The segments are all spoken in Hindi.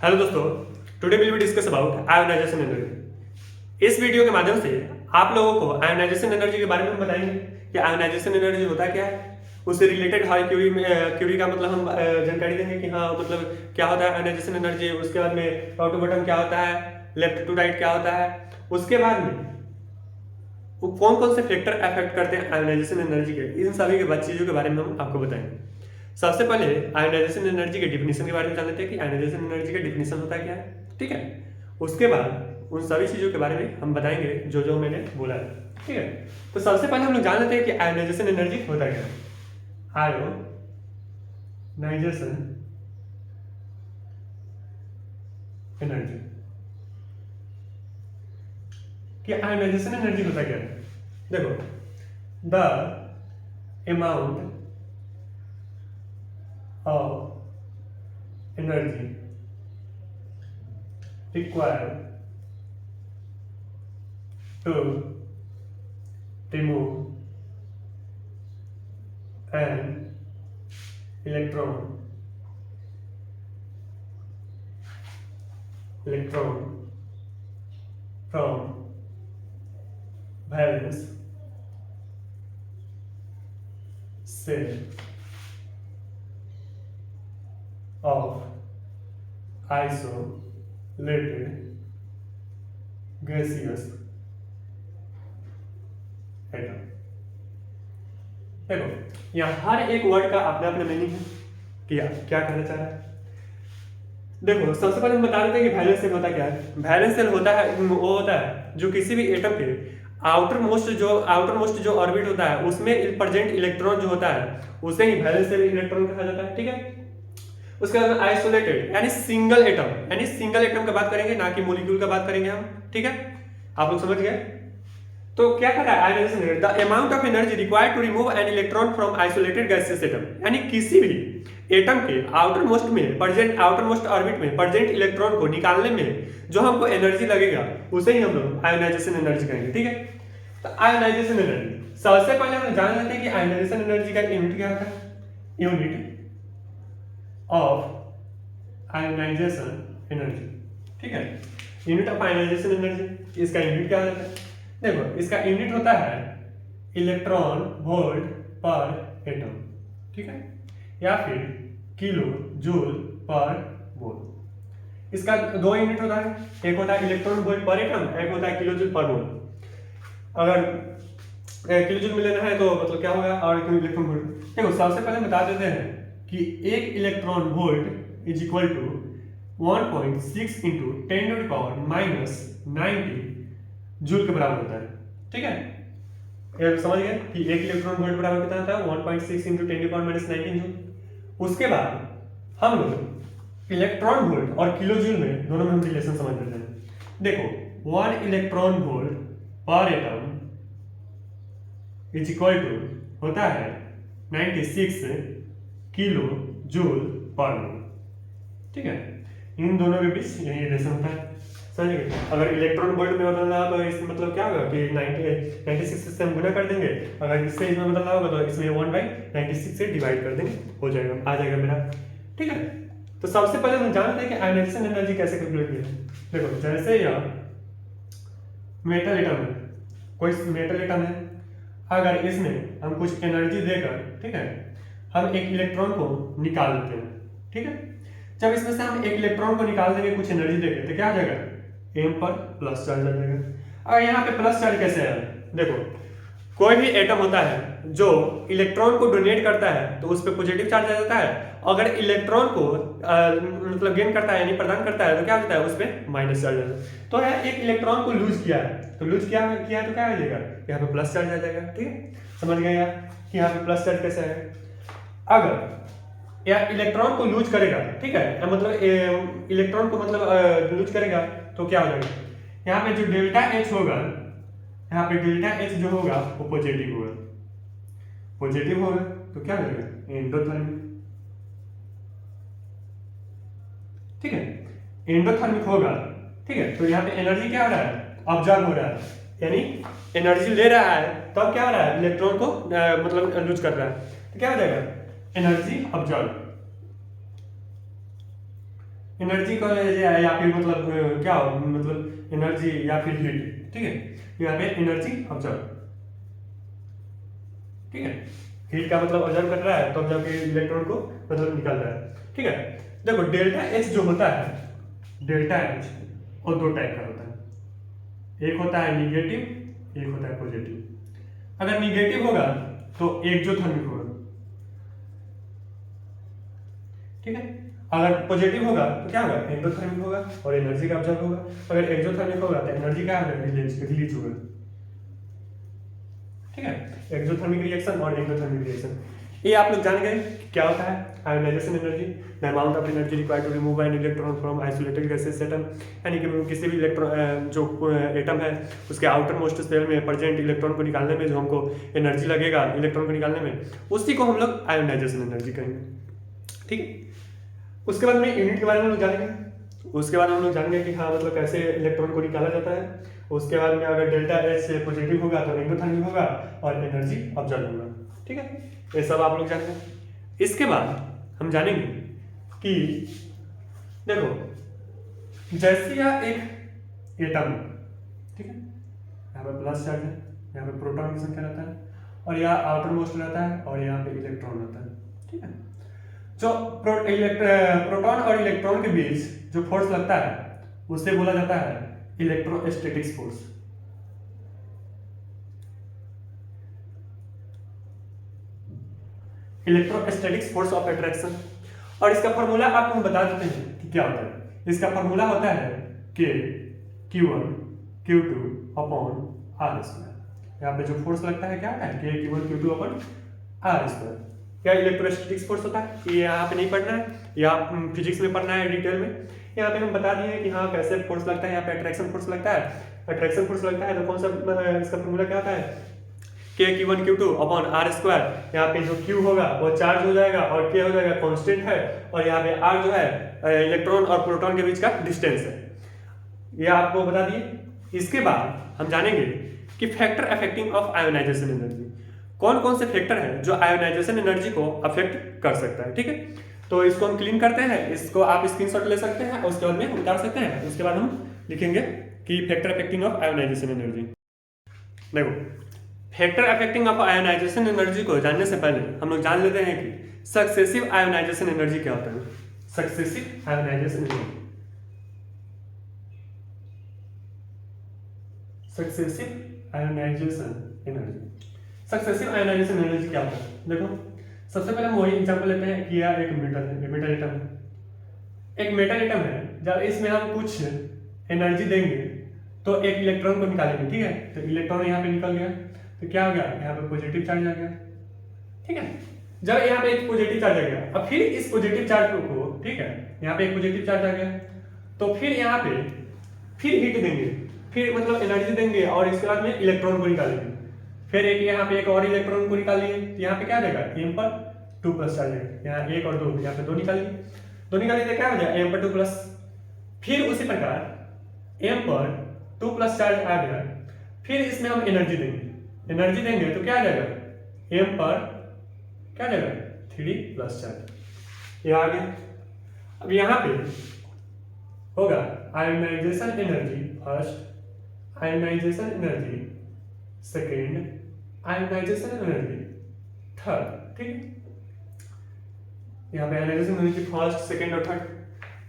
हेलो दोस्तों, today will be discuss about ionization energy. इस वीडियो के माध्यम से आप लोगों को आयोनाइजेशन एनर्जी के बारे में हम बताएंगे कि आयोनाइजेशन एनर्जी होता क्या है, उससे रिलेटेड हाई क्यूरी का मतलब हम जानकारी देंगे कि हाँ मतलब क्या होता है आयोनाइजेशन एनर्जी। उसके बाद में टॉप टू बॉटम क्या होता है, लेफ्ट टू राइट क्या होता है, उसके बाद में वो कौन कौन से फैक्टर अफेक्ट करते हैं आयोनाइजेशन एनर्जी के, इन सभी के चीज़ों के बारे में हम आपको बताएंगे। सबसे पहले आयोनाइजेशन एनर्जी के डिफिनीशन के बारे में जान लेते हैं कि आयोनाइजेशन एनर्जी का डिफिनीशन होता क्या है, ठीक है। उसके बाद उन सभी चीज़ों के बारे में हम बताएंगे जो जो मैंने बोला है, ठीक है। तो सबसे पहले हम लोग जान लेते हैं कि आयोनाइजेशन एनर्जी होता क्या है। आयोनाइजेशन एनर्जी कि आयोनाइजेशन एनर्जी होता क्या है। देखो, the amount of energy required to remove an electron from valence shell of isolated gaseous atom। देखो, यहाँ हर एक वर्ड का अपना अपना मीनिंग है कि क्या कहना चाह रहा है। देखो, सबसे पहले हम बता देते हैं कि वैलेंस सेल होता क्या है। वैलेंस सेल होता है वो होता है जो किसी भी एटम के आउटर मोस्ट जो ऑर्बिट होता है उसमें प्रेजेंट इलेक्ट्रॉन जो होता है उसे ही वैलेंस सेल इलेक्ट्रॉन कहा जाता है, ठीक है। उसके बाद आइसोलेटेड यानी सिंगल एटम का बात करेंगे, ना कि मॉलिक्यूल का बात करेंगे हम, ठीक है। आप लोग समझ गए। तो क्या कर रहा है ionization, the amount of energy required to remove an electron from isolated gaseous atom, यानी किसी भी एटम के आउटर मोस्ट ऑर्बिट में प्रेजेंट इलेक्ट्रॉन को निकालने में जो हमको एनर्जी लगेगा उसे ही हम लोग आयोनाइजेशन एनर्जी कहेंगे, ठीक है। तो आयोनाइजेशन एनर्जी सबसे पहले हम जान लेते हैं कि आयोनाइजेशन एनर्जी का यूनिट क्या होता है। यूनिट ऑफ आयोनाइजेशन एनर्जी, ठीक है। यूनिट ऑफ आयोनाइजेशन एनर्जी, इसका यूनिट क्या होता है। देखो, इसका यूनिट होता है इलेक्ट्रॉन वोल्ट पर एटम, ठीक है, या फिर किलो जूल पर मोल। इसका दो यूनिट होता है, एक होता है इलेक्ट्रॉन वोल्ट पर एटम, एक होता है किलो जूल पर मोल। अगर किलो जूल में लेना है तो मतलब क्या होगा, और इलेक्ट्रॉन वोल्ट। देखो, सबसे पहले बता देते हैं कि एक electron volt is equal to 1.6 into 10⁻⁻90 joule के बराबर होता है, ठीक है। ये समझ गए कि एक इलेक्ट्रॉन वोल्ट बराबर कितना होता है 1.6 इंटू 10⁻⁻19 जूल। उसके बाद हम लोग इलेक्ट्रॉन वोल्ट और किलो जूल में दोनों में हम रिलेशन समझ लेते हैं। देखो, 1 इलेक्ट्रॉन वोल्ट पर एटम इज इक्वल टू होता है 96 किलो जूल पर मोल, ठीक है। इन दोनों के बीच यही रिलेशन होता है, समझिए। अगर इलेक्ट्रॉन वोल्ट में बदलना हो तो इसमें मतलब क्या होगा कि 96 से हम गुना कर देंगे, अगर इससे इसमें बदलना होगा तो इसमें 1/96 से डिवाइड कर देंगे, हो जाएगा, आ जाएगा मेरा, ठीक है। तो सबसे पहले हम जानते हैं कि आयोनाइजेशन एनर्जी कैसे कैलकुलेट किया। देखो, जैसे यह मेटल एटम है, कोई मेटल एटम है, अगर इसमें हम कुछ एनर्जी देकर, ठीक है, हम एक इलेक्ट्रॉन को निकाल लेते हैं, ठीक है। जब इसमें से हम एक इलेक्ट्रॉन को निकाल देंगे कुछ एनर्जी देकर तो क्या आ जाएगा, एम पर प्लस चार्ज आ जाएगा। और यहाँ पे प्लस चार्ज कैसे है, देखो, कोई भी एटम होता है जो इलेक्ट्रॉन को डोनेट करता है तो उस पर पॉजिटिव चार्ज आ जाता है, अगर इलेक्ट्रॉन को मतलब गेन करता है यानी प्रदान करता है तो क्या होता है, उस पर माइनस चार्ज आ जाता है। तो यहाँ एक इलेक्ट्रॉन को लूज किया है तो लूज किया है तो क्या आ जाएगा, यहाँ पे प्लस चार्ज आ जाएगा, ठीक है। समझ गए यार कि यहाँ पे प्लस चार्ज कैसे है। अगर या इलेक्ट्रॉन को लूज करेगा, ठीक है, मतलब इलेक्ट्रॉन को मतलब लूज करेगा तो क्या हो जाएगा, यहाँ पे जो डेल्टा एच होगा, यहाँ पे डेल्टा एच जो होगा वो पॉजिटिव होगा तो क्या हो जाएगा, एंडोथर्मिक, ठीक है, एंडोथर्मिक होगा, ठीक है। तो यहाँ पे एनर्जी क्या हो रहा है, ऑब्जर्व हो रहा है, यानी एनर्जी ले रहा है तब क्या हो रहा है, इलेक्ट्रॉन को मतलब लूज कर रहा है, तो क्या हो जाएगा, एनर्जी ऑब्जर्व। एनर्जी का या फिर मतलब क्या हो, मतलब एनर्जी या फिर हीट, ठीक है। यहाँ पे एनर्जी ऑब्जर्व, ठीक है। हीट का मतलब ऑब्जर्व कर रहा है तो जाके इलेक्ट्रॉन को मतलब निकल रहा है, ठीक है। देखो डेल्टा एच जो होता है, डेल्टा एच वो दो टाइप का होता है, एक होता है निगेटिव, एक होता है पॉजिटिव। अगर निगेटिव होगा तो एक्सोथर्मिक होगा, ठीक है। अगर पॉजिटिव होगा तो क्या होगा, एंडोथर्मिक होगा और एनर्जी का ऑब्जर्व होगा। अगर एक्सोथर्मिक होगा तो एनर्जी क्या होगा, रिलीज होगा, ठीक है। एक्सोथर्मिक रिएक्शन और एंडोथर्मिक रिएक्शन, ये आप लोग जान गए क्या होता है। Ionization energy, the amount of energy required to remove an electron from isolated gases atom, यानी कि किसी भी इलेक्ट्रॉन जो एटम है उसके आउटर मोस्ट शेल में प्रेजेंट इलेक्ट्रॉन को निकालने में जो हमको एनर्जी लगेगा इलेक्ट्रॉन को निकालने में, उसी को हम लोग आयोनाइजेशन एनर्जी कहेंगे, ठीक है। उसके बाद में यूनिट के बारे में लोग जानेंगे, उसके बाद हम लोग जानेंगे कि हाँ मतलब कैसे इलेक्ट्रॉन को निकाला जाता है। उसके बाद में अगर डेल्टा एच पॉजिटिव होगा तो एंडोथर्मिक होगा और एनर्जी ऑब्जर्व होगा, ठीक है। ये सब आप लोग जानेंगे। इसके बाद हम जानेंगे कि देखो जैसे यह एक एटम, ठीक है, यहाँ पे प्लस चार्ज है, यहाँ पे प्रोटॉन की संख्या रहता है और यहाँ आउटर मोस्ट रहता है और यहाँ पे इलेक्ट्रॉन रहता है, ठीक है। जो प्रोटॉन और इलेक्ट्रॉन के बीच जो फोर्स लगता है उसे बोला जाता है electrostatics force. Electrostatics force of attraction, और इसका फॉर्मूला आपको बता देते हैं कि क्या होता है। इसका फॉर्मूला होता है K Q1 Q2 upon R square. यहाँ पे जो फोर्स लगता है क्या होता है, K Q1 Q2 upon R square. क्या इलेक्ट्रोस्टैटिक्स फोर्स होता है, ये यहाँ पे नहीं पढ़ना है, या फिजिक्स में पढ़ना है डिटेल में। यहाँ पे हम बता दिए कि हाँ कैसे फोर्स लगता है, यहाँ पे अट्रैक्शन फोर्स लगता है। अट्रैक्शन फोर्स लगता है तो कौन सा इसका फॉर्मूला क्या होता है, K Q1 Q2 upon R square. यहाँ पे जो Q होगा वो चार्ज हो जाएगा और K हो जाएगा कांस्टेंट है, और यहाँ पे R जो है इलेक्ट्रॉन और प्रोटॉन के बीच का डिस्टेंस है, ये आपको बता दिए। इसके बाद हम जानेंगे कि factor affecting of ionisation energy, कौन कौन से फैक्टर हैं जो आयोनाइजेशन एनर्जी को अफेक्ट कर सकता है, ठीक है। तो इसको हम क्लीन करते हैं, इसको आप स्क्रीनशॉट ले सकते हैं और उसके बाद में हम उतार सकते हैं। उसके बाद हम लिखेंगे कि factor affecting of ionisation energy. देखो factor affecting of ionisation energy को जानने से पहले हम लोग जान लेते हैं कि सक्सेसिव आयोनाइजेशन एनर्जी क्या होता है। Successive ionization energy, successive ionization energy, successive ionization energy क्या होता है। देखो सबसे पहले हम वही एग्जांपल लेते हैं कि यह एक मेटल है, मेटल एटम है, एक मेटल एटम है। जब इसमें हम कुछ एनर्जी देंगे तो एक इलेक्ट्रॉन को निकालेंगे, ठीक है। तो इलेक्ट्रॉन यहाँ पे निकल गया तो क्या हो गया, यहाँ पे पॉजिटिव चार्ज आ गया, ठीक है। जब यहाँ पे एक पॉजिटिव चार्ज आ गया, अब फिर इस पॉजिटिव चार्ज को, ठीक है, यहाँ पे एक पॉजिटिव चार्ज आ गया तो फिर यहाँ पे फिर हीट देंगे, फिर मतलब एनर्जी देंगे और इसके बाद में इलेक्ट्रॉन को निकालेंगे। फिर एक यहाँ पे एक और इलेक्ट्रॉन को निकाल लिए तो यहाँ पे क्या देगा, m पर 2 प्लस चार्ज है, यहाँ 1 और 2, यहाँ पे 2 निकालिए, 2 निकालिए तो क्या हो जाएगा m पर 2 प्लस। फिर उसी प्रकार m पर 2 प्लस चार्ज आ गया, फिर इसमें हम एनर्जी देंगे तो क्या आ जाएगा, m पर क्या जाएगा 3 प्लस चार्ज, ये आ गया। अब यहाँ पे होगा ionization energy first, ionization energy second, ionization energy third, ठीक है। यहाँ पे आयोनाइजेशन एनर्जी फर्स्ट सेकेंड और थर्ड।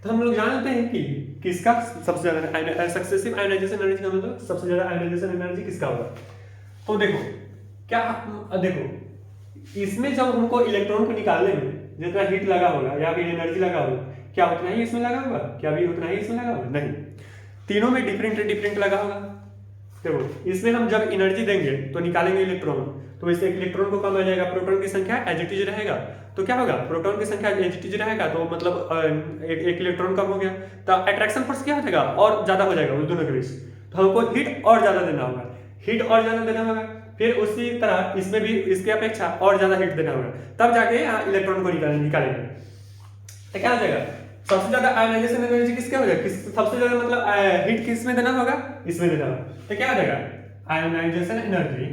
तो हम लोग जानते हैं कि किसका सबसे ज्यादा सक्सेसिव आयोनाइजेशन एनर्जी का मतलब सबसे ज्यादा आयोनाइजेशन एनर्जी किसका होगा। तो देखो क्या, देखो इसमें जब हमको इलेक्ट्रॉन को निकालने में जितना हीट लगा होगा या फिर एनर्जी लगा होगा, क्या उतना ही इसमें लगा होगा, क्या भी उतना ही इसमें लगा होगा, नहीं, तीनों में डिफरेंट लगा होगा। देखो इसमें हम जब एनर्जी देंगे तो निकालेंगे इलेक्ट्रॉन, तो इससे एक इलेक्ट्रॉन को कम आ जाएगा, प्रोटॉन की संख्या एज इट इज रहेगा, तो क्या होगा, प्रोटॉन की संख्या एज इट इज रहेगा तो मतलब एक इलेक्ट्रॉन कम हो गया तो अट्रैक्शन फोर्स क्या हो जाएगा, और ज्यादा हो जाएगा उस दोनों के बीच। तो हमको हीट और ज्यादा देना होगा, हीट और ज्यादा देना होगा, फिर उसी तरह इसमें भी इसके अपेक्षा और ज्यादा हीट देना होगा, तब जाके इलेक्ट्रॉन को निकालेंगे। तो क्या हो जाएगा, सबसे ज्यादा आयोनाइजेशन एनर्जी किसका हो जाएगा, सबसे ज्यादा मतलब हीट किस में देना होगा, इसमें देना होगा। तो क्या हो जाएगा, आयोनाइजेशन एनर्जी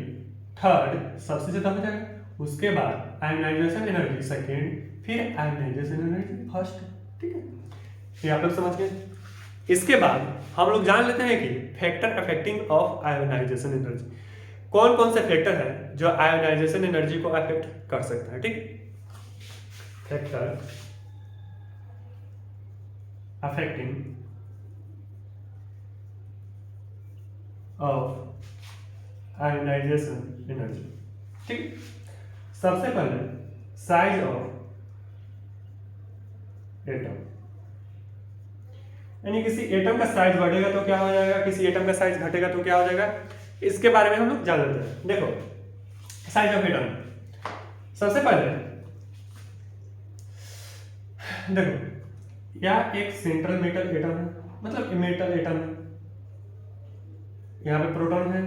थर्ड सबसे ज्यादा हो जाएगा, उसके बाद आयोनाइजेशन एनर्जी सेकेंड, फिर आयोनाइजेशन एनर्जी फर्स्ट, ठीक है। ये आप लोग समझ गए। इसके बाद हम लोग जान लेते हैं कि factor affecting of ionisation energy, कौन कौन से फैक्टर है जो आयोनाइजेशन एनर्जी को अफेक्ट कर सकता है। ठीक, factor affecting of ionisation energy. ठीक, सबसे पहले साइज ऑफ एटम, यानी किसी एटम का साइज बढ़ेगा तो क्या हो जाएगा, किसी एटम का साइज घटेगा तो क्या हो जाएगा, इसके बारे में हम लोग जान लेते हैं। देखो साइज ऑफ एटम, सबसे पहले देखो यह एक सेंट्रल मेटल एटम है, मतलब मेटल एटम है, यहाँ पे प्रोटॉन है,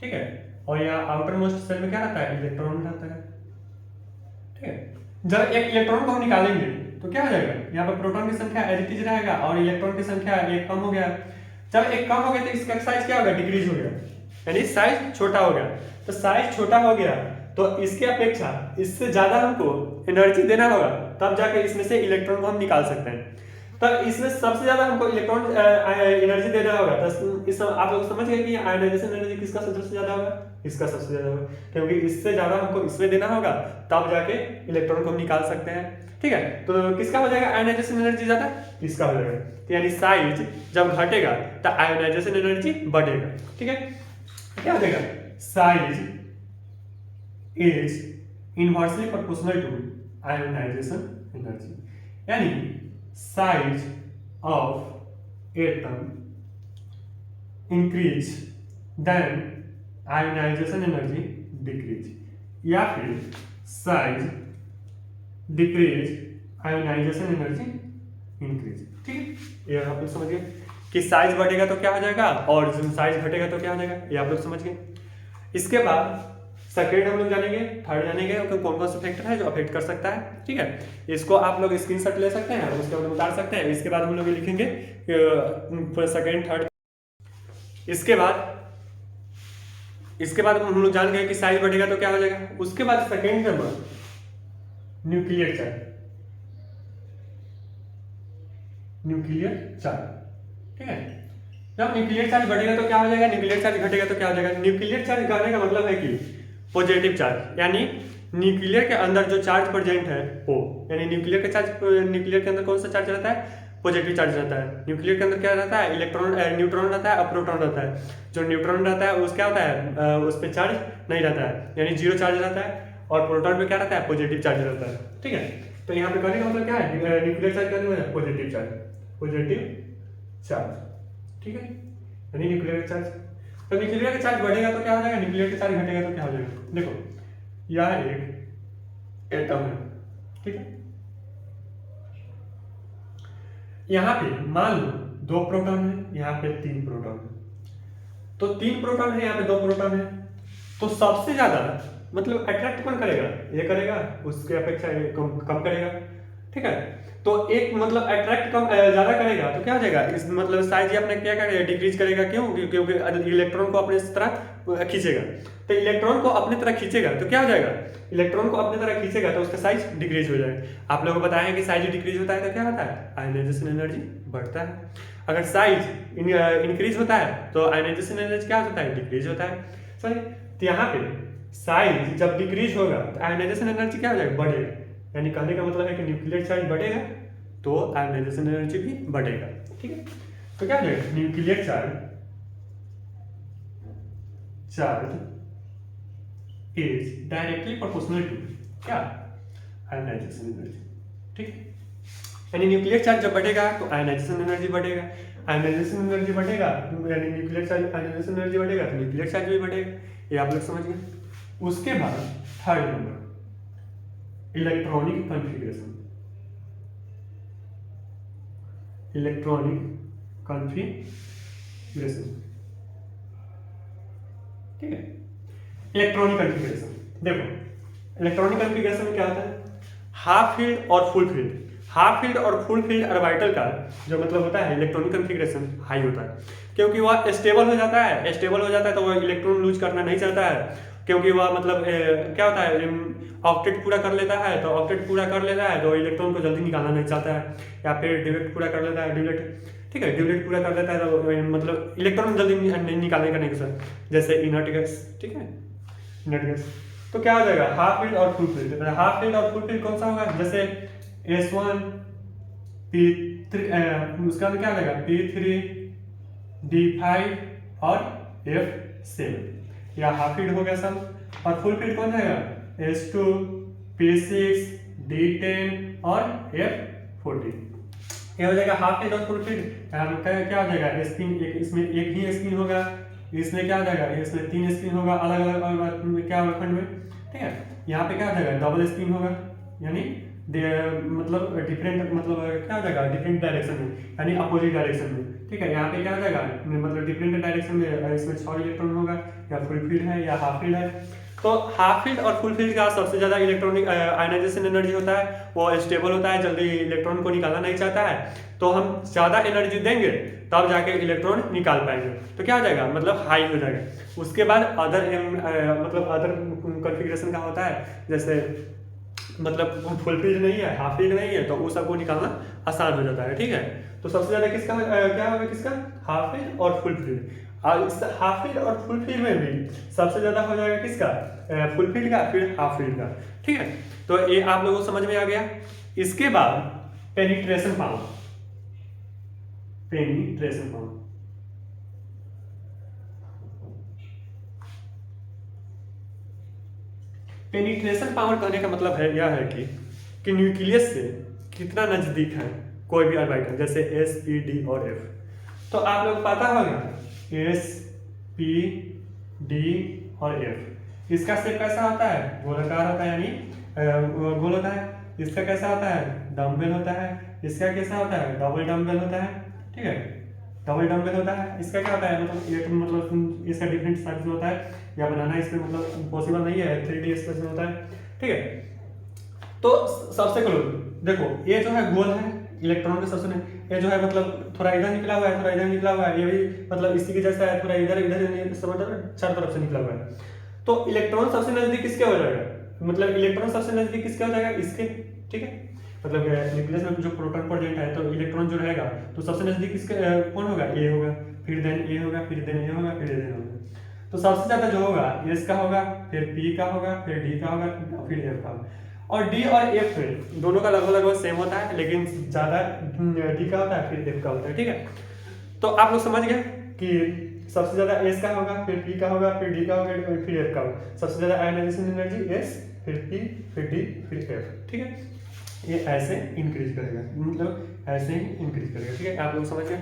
ठीक है, और यहाँ आउटर मोस्ट सेल में क्या रहता है, इलेक्ट्रॉन रहता है। ठीक है, जब एक इलेक्ट्रॉन को हम निकालेंगे तो क्या हो जाएगा, यहाँ पर प्रोटॉन की संख्या एज इट इज रहेगा और इलेक्ट्रॉन की संख्या एक कम हो गया। जब एक कम हो गया तो इसका साइज क्या हो गया, डिक्रीज हो गया, यानी साइज छोटा हो गया। तो साइज छोटा हो गया तो इसके अपेक्षा इससे ज्यादा हमको एनर्जी देना होगा, तब जाके इसमें से इलेक्ट्रॉन को हम निकाल सकते हैं। तो इसमें सबसे ज्यादा हमको इलेक्ट्रॉन एनर्जी देना होगा। तो इस आप लोग समझ गए कि आयोनाइजेशन एनर्जी किसका सबसे ज्यादा होगा, इसका सबसे ज्यादा होगा, क्योंकि इससे ज्यादा हमको इसमें देना होगा तब जाके इलेक्ट्रॉन को हम निकाल सकते हैं। ठीक है, तो किसका हो जाएगा आयोनाइजेशन एनर्जी ज्यादा, इसका हो जाएगा। तो यानी साइज जब घटेगा तो आयोनाइजेशन एनर्जी बढ़ेगा। ठीक है, क्या हो जाएगा, size is inversely proportional to ionization energy, यानी size of atom increase then ionization energy decrease, या फिर size decrease ionization energy increase। ठीक है, ये आप लोग समझ गए कि साइज बढ़ेगा तो क्या हो जाएगा और साइज घटेगा तो क्या हो जाएगा, ये आप लोग समझ गए। इसके बाद सेकेंड हम लोग जानेंगे, थर्ड जानेंगे तो कौन कौन से फैक्टर है जो अफेक्ट कर सकता है। ठीक है, इसको आप लोग स्क्रीनशॉट ले सकते हैं, उसके बाद उतार सकते हैं। इसके बाद हम लोग लिखेंगे सेकेंड थर्ड। इसके बाद हम लोग जान गए कि साइज बढ़ेगा तो क्या हो जाएगा। उसके बाद सेकेंड नंबर न्यूक्लियर चार्ज, ठीक है, जब न्यूक्लियर चार्ज बढ़ेगा तो क्या हो जाएगा, न्यूक्लियर चार्ज घटेगा तो क्या हो जाएगा। न्यूक्लियर चार्ज घटने का मतलब है कि पॉजिटिव चार्ज, यानी न्यूक्लियर के अंदर जो चार्ज प्रेजेंट है वो, यानी न्यूक्लियर के अंदर कौन सा चार्ज रहता है, पॉजिटिव चार्ज रहता है। न्यूक्लियर के अंदर क्या रहता है, इलेक्ट्रॉन न्यूट्रॉन रहता है और प्रोटॉन रहता है। जो न्यूट्रॉन रहता है उस क्या होता है, उस पर चार्ज नहीं रहता है, यानी जीरो चार्ज रहता है, और प्रोटॉन पे क्या रहता है, पॉजिटिव चार्ज रहता है। ठीक है, तो यहाँ पे कहने का मतलब क्या है, न्यूक्लियर चार्ज कहने का पॉजिटिव चार्ज। ठीक है, यानी न्यूक्लियर चार्ज, तो न्यूक्लियर का चार्ज बढ़ेगा तो क्या हो जाएगा, न्यूक्लियर का चार्ज घटेगा तो क्या हो जाएगा। देखो यह एक एटम है, ठीक है, यहाँ पे मान लो 2 प्रोटॉन है, यहाँ पे 3 प्रोटॉन है। तो 3 प्रोटॉन है, यहाँ पे 2 प्रोटॉन है, तो सबसे ज्यादा मतलब अट्रैक्ट कौन करेगा, ये करेगा, उसके अपेक्षा ये कम करेगा। ठीक है, तो एक मतलब अट्रैक्ट कम ज्यादा करेगा तो क्या हो जाएगा, इस मतलब साइज ही अपने क्या करेगा, डिक्रीज करेगा। क्यों, क्योंकि इलेक्ट्रॉन को अपने तरह खींचेगा। तो इलेक्ट्रॉन को अपने तरह खींचेगा तो क्या हो जाएगा, इलेक्ट्रॉन को अपने तरह खींचेगा तो उसका साइज डिक्रीज हो जाएगा। आप लोगों को बताया कि साइज डिक्रीज होता है तो क्या होता है, आयोनाइजेशन एनर्जी बढ़ता है। अगर साइज इंक्रीज होता है तो आयोनाइजेशन एनर्जी क्या होता है, डिक्रीज होता है। सॉरी, तो यहाँ पे साइज जब डिक्रीज होगा तो आयोनाइजेशन एनर्जी क्या हो जाएगा, बढ़ेगा। यानी कहने का मतलब है कि न्यूक्लियर चार्ज बढ़ेगा तो आयोनाइजेशन एनर्जी भी बढ़ेगा। ठीक है, तो क्या हो जाएगा, nuclear charge is directly proportional to क्या, आयोनाइजेशन एनर्जी। ठीक है, यानी न्यूक्लियर चार्ज जब बढ़ेगा तो आयोनाइजेशन एनर्जी बढ़ेगा, आयोनाइजेशन एनर्जी बढ़ेगा यानी न्यूक्लियर चार्ज, आयोनाइजेशन एनर्जी बढ़ेगा तो न्यूक्लियर चार्ज भी बढ़ेगा। ये आप लोग समझ गए। उसके बाद थर्ड नंबर इलेक्ट्रॉनिक कॉन्फ़िगरेशन, ठीक है, इलेक्ट्रॉनिक कॉन्फ़िगरेशन। देखो इलेक्ट्रॉनिक कॉन्फ़िगरेशन में क्या होता है, हाफ फील्ड और फुल फील्ड। हाफ फील्ड और फुल फील्ड ऑर्बिटल का जो मतलब होता है, इलेक्ट्रॉनिक कॉन्फ़िगरेशन हाई होता है, क्योंकि वह स्टेबल हो जाता है। स्टेबल हो जाता है तो वह इलेक्ट्रॉन लूज करना नहीं चाहता है, क्योंकि वह मतलब क्या होता है, ऑक्टेट पूरा कर लेता है, तो ऑक्टेट पूरा कर लेता है तो इलेक्ट्रॉन को जल्दी निकालना नहीं चाहता है, या फिर ड्यूलेट पूरा कर लेता है, ड्यूलेट, ठीक है, ड्यूलेट पूरा कर लेता है तो मतलब इलेक्ट्रॉन जल्दी नहीं निकालने का नहीं सर, जैसे इनर्ट गैस, ठीक है, इनर्ट गैस। तो क्या हो जाएगा, हाफ फील्ड और फुल फील्ड। हाफ फील्ड और फुल फील्ड कौन सा होगा, जैसे S1 P3, उसका क्या हो जाएगा P3 D5 और F7, या हाफ फील्ड हो गया सब। और फुल फील्ड कौन जाएगा, S2 P6 D10 और F14, ये हो जाएगा हाफ फील्ड और फुल फील्ड। क्या हो जाएगा, स्पिन एक, इसमें एक ही स्पिन होगा, इसमें क्या हो जाएगा, इसमें 3 स्पिन होगा अलग अलग क्या होगा खंड में, ठीक है। यहाँ पे क्या हो जाएगा, डबल स्पिन होगा, यानी मतलब डिफरेंट, मतलब क्या हो जाएगा, डिफरेंट डायरेक्शन में, यानी अपोजिट डायरेक्शन में, ठीक है। यहाँ पे क्या हो जाएगा, मतलब डिफरेंट डायरेक्शन में, इसमें 6 इलेक्ट्रॉन होगा, या फुल फील्ड है या हाफ फील्ड है। तो हाफ फील्ड और फुल फील्ड का सबसे ज्यादा इलेक्ट्रॉनिक आयनाइजेशन एनर्जी होता है, वो स्टेबल होता है, जल्दी इलेक्ट्रॉन को निकालना नहीं चाहता है, तो हम ज्यादा एनर्जी देंगे तब जाके इलेक्ट्रॉन निकाल पाएंगे, तो क्या हो जाएगा, मतलब हाई हो जाएगा। उसके बाद अदर मतलब अदर कॉन्फ़िगरेशन का होता है, जैसे मतलब फुल फील्ड नहीं है, हाफ फील्ड नहीं है, तो वो सबको निकालना आसान हो जाता है, ठीक है। तो सबसे ज्यादा किसका क्या होगा, किसका, हाफ फील्ड और फुल फील्ड। और इस हाफ फील्ड और फुल फील्ड में भी सबसे ज्यादा हो जाएगा किसका, फुल फील्ड का, फिर हाफ फील्ड का, ठीक है। तो ये आप लोगों को समझ में आ गया। इसके बाद penetration power, penetration power, penetration power कहने का मतलब है यह है कि न्यूक्लियस से कितना नजदीक है कोई भी ऑर्बिटल, जैसे S, P, D और F। तो आप लोग पता होगा S, P, D और F, इसका शेप कैसा होता है, गोलाकार होता है, यानी गोल होता है। इसका कैसा होता है, डम्बल होता है। इसका कैसा होता है, डबल डम्बल होता है, ठीक है, डबल डम्बल होता है। इसका क्या होता है, मतलब एक मतलब इसका डिफरेंट साइज में होता है, या बनाना इसमें मतलब पॉसिबल नहीं है, 3D स्पेस में होता है, ठीक है। तो सबसे क्लोज देखो, ये जो है गोल है, इलेक्ट्रॉन के सबसे, ये जो है मतलब थोड़ा इधर निकला हुआ है, थोड़ा इधर निकला हुआ है, ये भी मतलब इसी के जैसा है, थोड़ा इधर इधर चार तरफ से निकला हुआ है। तो इलेक्ट्रॉन सबसे नजदीक किसके हो जाएगा, मतलब इलेक्ट्रॉन सबसे नजदीक किसके हो जाएगा, इसके, ठीक है। मतलब न्यूक्लियस में जो प्रोटॉन प्रेजेंट है, तो इलेक्ट्रॉन जो रहेगा तो सबसे नजदीक किसके कौन होगा, ए होगा, फिर देन ए होगा, फिर देन ए होगा, फिर देन होगा। तो सबसे ज्यादा जो होगा एस का होगा, फिर पी का होगा, फिर डी का होगा, फिर एफ का होगा। और डी और एफ दोनों का लगभग सेम होता है, लेकिन ज्यादा डी का होता है, फिर एफ का होता है, ठीक है। तो आप लोग समझ गए कि सबसे ज्यादा एस का होगा, फिर पी का होगा, फिर डी का होगा, फिर एफ का होगा। सबसे ज्यादा आयनाइजेशन एनर्जी एस, फिर पी, फिर डी, फिर एफ, ठीक है। ये ऐसे इंक्रीज करेगा, मतलब ऐसे ही इंक्रीज करेगा, ठीक है। आप लोग समझ गए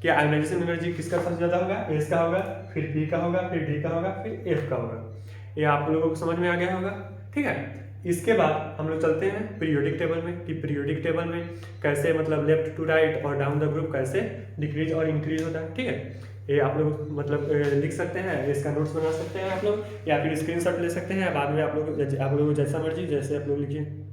कि आयनाइजेशन एनर्जी किसका सबसे ज्यादा होगा, एस का होगा, फिर पी का होगा, फिर डी का होगा, फिर एफ का होगा। ये आप लोगों को समझ में आ गया होगा, ठीक है। इसके बाद हम लोग चलते हैं पीरियोडिक टेबल में, कि पीरियोडिक टेबल में कैसे मतलब लेफ्ट टू राइट और डाउन द ग्रुप कैसे डिक्रीज और इंक्रीज होता है, ठीक है। ये आप लोग मतलब लिख सकते हैं, इसका नोट्स बना सकते हैं आप लोग, या फिर स्क्रीनशॉट ले सकते हैं, बाद में आप लोग जैसा मर्जी जैसे आप लोग लिखिए।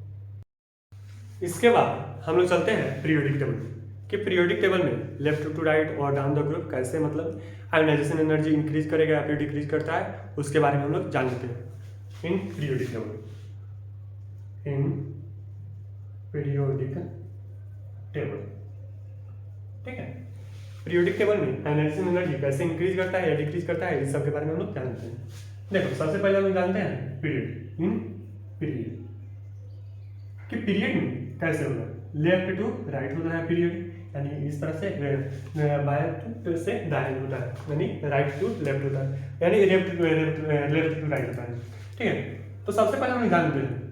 इसके बाद हम लोग चलते हैं पीरियोडिक टेबल में, कि पीरियोडिक टेबल में लेफ्ट टू राइट और डाउन द ग्रुप कैसे मतलब आयनाइजेशन एनर्जी इंक्रीज करेगा या फिर डिक्रीज करता है, उसके बारे में हम लोग जान लेते हैं in periodic table, in periodic table, ठीक है। पीरियोडिक टेबल में आयनाइजेशन एनर्जी कैसे इंक्रीज करता है या डिक्रीज करता है, इस सब के बारे में हम लोग जानते हैं। देखो सबसे पहले हम जानते हैं पीरियड, इन पीरियड, कि पीरियड में कैसे होगा, लेफ्ट टू राइट होता है पीरियड, यानी इस तरह से बाएं से दाएं होता है, यानी राइट टू लेफ्ट होता है, यानी लेफ्ट टू राइट होता है, ठीक है। तो सबसे पहले हम जानते हैं,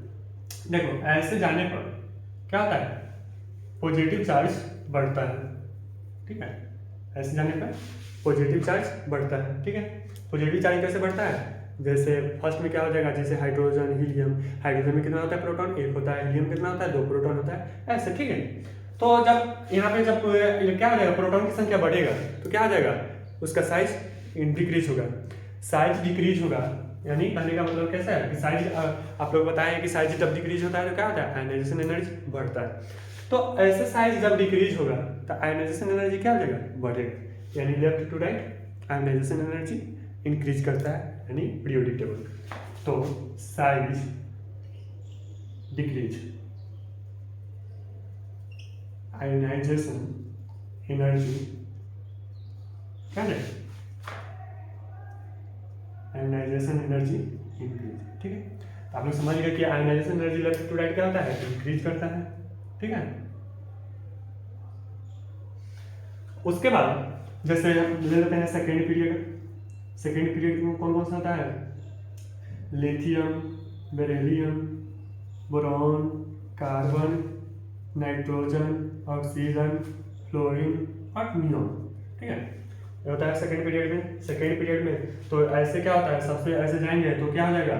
देखो ऐसे जाने पर क्या होता है, पॉजिटिव चार्ज बढ़ता है, ठीक है। ऐसे जाने पर पॉजिटिव चार्ज बढ़ता है, ठीक है। पॉजिटिव चार्ज कैसे बढ़ता है, जैसे फर्स्ट में क्या हो जाएगा, जैसे हाइड्रोजन हीलियम, हाइड्रोजन में कितना होता है प्रोटॉन, एक होता है, हीलियम कितना होता है, 2 प्रोटॉन होता है, ऐसे, ठीक है। तो जब यहाँ पे जब क्या हो जाएगा, प्रोटॉन की संख्या बढ़ेगा तो क्या हो जाएगा, उसका साइज डिक्रीज होगा, साइज डिक्रीज होगा, यानी कहने का मतलब कैसा है कि साइज, आप लोग बताएं कि साइज जब डिक्रीज होता है तो क्या होता है, आयनाइजेशन एनर्जी बढ़ता है। तो ऐसे साइज जब डिक्रीज होगा तो आयनाइजेशन एनर्जी क्या हो जाएगा, बढ़ेगा, यानी left to right ionization energy increase करता है यानी पीरियोडिक टेबल। तो साइज डिक्रीज, आयोनाइजेशन एनर्जी क्या है, आयोनाइजेशन एनर्जी इंक्रीज। ठीक है, तो आप लोग समझ गए कि ionization energy left to right क्या होता है, इंक्रीज करता है। ठीक है, उसके बाद जैसे हम ले लेते हैं सेकेंड पीरियड। सेकेंड पीरियड में कौन कौन सा होता है, lithium, beryllium, boron, carbon, nitrogen, oxygen, fluorine और नियॉन। ठीक है, ये होता है सेकेंड पीरियड में। सेकेंड पीरियड में तो ऐसे क्या होता है, सबसे ऐसे जाएंगे तो क्या हो जाएगा,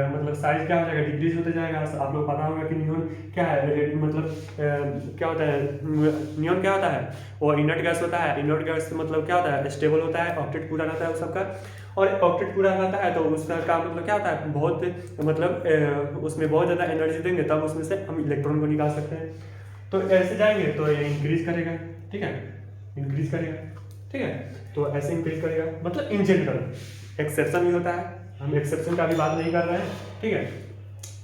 मतलब साइज क्या हो जाएगा, डिक्रीज होते जाएगा। आप लोग पता होगा कि नियॉन क्या है, मतलब क्या होता है, नियॉन क्या होता है, वो इनर्ट गैस होता है। इनर्ट गैस मतलब क्या होता है, स्टेबल होता है, ऑक्टेट पूरा रहता है उस सबका। और ऑक्टेट पूरा रहता है तो उसका का मतलब क्या होता है, बहुत मतलब उसमें बहुत ज़्यादा एनर्जी देंगे तब उसमें से हम इलेक्ट्रॉन को निकाल सकते हैं। तो ऐसे जाएंगे तो ये इंक्रीज करेगा। ठीक है, इंक्रीज करेगा। ठीक है, तो ऐसे इंक्रीज करेगा, मतलब इन जनरल। एक्सेप्शन भी होता है, हम एक्सेप्शन का भी बात नहीं कर रहे हैं। ठीक है,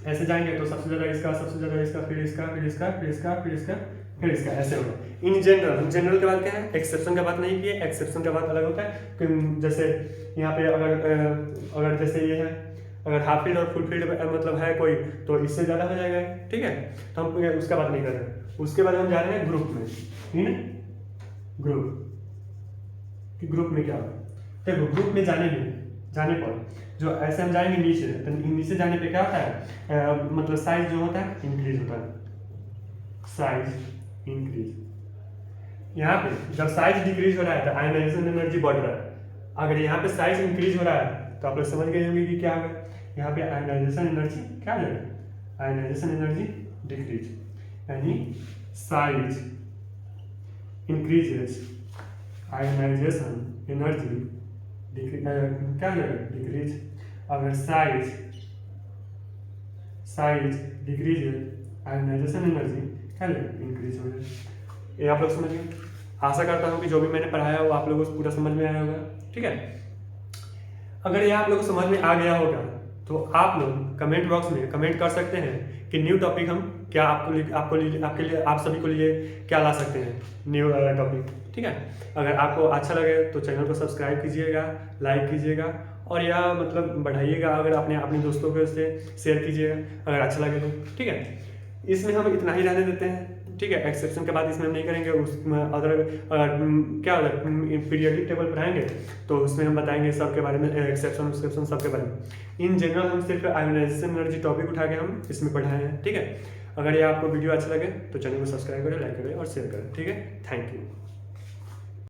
ऐसे जाएंगे तो सबसे ज़्यादा इसका, सबसे ज़्यादा इसका, फिर इसका, फिर इसका, फिर इसका, फिर इसका, फिर इसका, ऐसे होगा। इन जनरल, हम जनरल के बाद क्या है, एक्सेप्शन का बात नहीं किए। एक्सेप्शन का बात अलग होता है कि जैसे यहाँ पे अगर जैसे ये है, अगर हाफ फील्ड और फुल फील्ड मतलब है कोई, तो इससे ज़्यादा हो जाएगा। ठीक है, तो हम उसका बात नहीं कर रहे। उसके बाद हम जा रहे हैं ग्रुप में। इन ग्रुप, कि ग्रुप में क्या होगा, देखो ग्रुप में जाने पर जो ऐसे हम जाएंगे नीचे, तो नीचे जाने पे क्या होता है, मतलब साइज जो होता है इंक्रीज होता है, साइज इंक्रीज। यहाँ पे जब साइज डिक्रीज हो रहा है तो आयोनाइजेशन एनर्जी बढ़ रहा है। अगर यहाँ पे साइज इंक्रीज हो रहा है तो आप लोग समझ गए होंगे कि क्या होगा, यहाँ पे आयोनाइजेशन एनर्जी क्या हो जाएगा, आयोनाइजेशन एनर्जी डिक्रीज, यानी साइज इंक्रीजेस, आयोनाइजेशन एनर्जी क्या हो जाएगा, डिक्रीज। अगर साइज डिक्रीज है, आयोनाइजेशन एनर्जी क्या हो जाएगा, इंक्रीज हो जाएगा। ये आप लोग समझ गए। आशा करता हूँ कि जो भी मैंने पढ़ाया वो आप लोगों को पूरा समझ में आया होगा। ठीक है, अगर ये आप लोगों को समझ में आ गया होगा तो आप लोग कमेंट बॉक्स में कमेंट कर सकते हैं कि न्यू टॉपिक हम क्या आपके लिए आप सभी को लिए क्या ला सकते हैं, न्यू टॉपिक। ठीक है, अगर आपको अच्छा लगे तो चैनल को सब्सक्राइब कीजिएगा, लाइक कीजिएगा और या मतलब बढ़ाइएगा। अगर अपने दोस्तों के से शेयर कीजिएगा अगर अच्छा लगे तो। ठीक है, इसमें हम इतना ही रहने देते हैं। ठीक है, एक्सेप्शन के बाद इसमें हम नहीं करेंगे। उसमें अदर क्या होगा, पीरियोडिक टेबल पढ़ाएंगे तो उसमें हम बताएंगे सबके बारे में, एक्सेप्शन सबके बारे में। इन जनरल हम सिर्फ आयोनाइजेशन एनर्जी टॉपिक उठा के हम इसमें पढ़ाए हैं। ठीक है, अगर ये आपको वीडियो अच्छा लगे तो चैनल को सब्सक्राइब करें, लाइक करें और शेयर करें। ठीक है, थैंक यू।